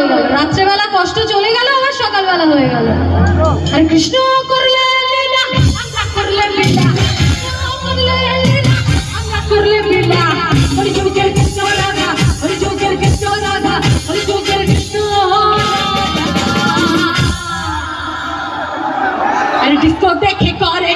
গেল, রাত্রেবেলা কষ্ট চলে গেল, আবার সকালবেলা হয়ে গেল। আর কৃষ্ণ করলে লীলা, আমরা করলে লীলা, করলে লীলা, আমরা করলে লীলা। হরি যুগের কৃষ্ণ রাধা, হরি যুগের কৃষ্ণ রাধা, হরি যুগের কৃষ্ণ। আর ডিস্কো দেখে করে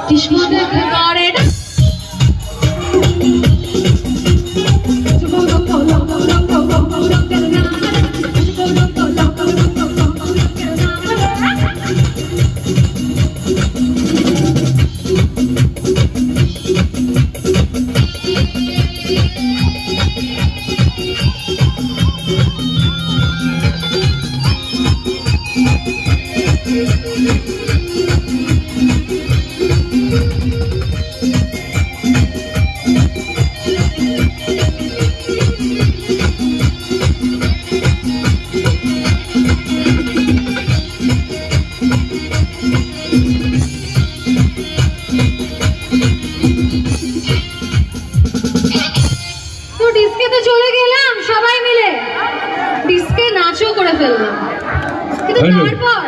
কৃষ্ণ দেখে করে না। ডিস্কে তো চলে গেলাম সবাই মিলে, ডিস্কে নাচও করে ফেললাম, কিন্তু তারপর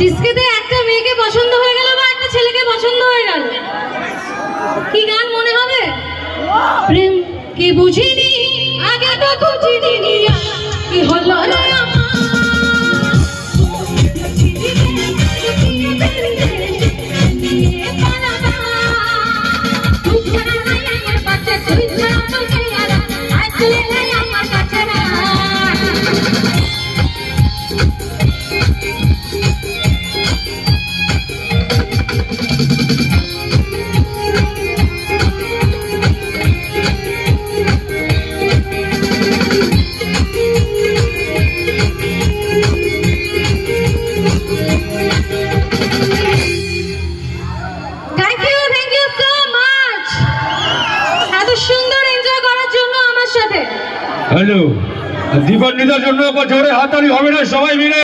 ডিস্কেতে একটা মেয়েকে পছন্দ হয়ে গেল বা একটা ছেলেকে পছন্দ হয়ে গেল, কি গান মনে হবে? প্রেম কি বুঝিনি আগে তো বুঝিনি কি হলো রে হ্যালো, দীপান্বিতার জন্য জোরে হাততালি হবে না সবাই মিলে?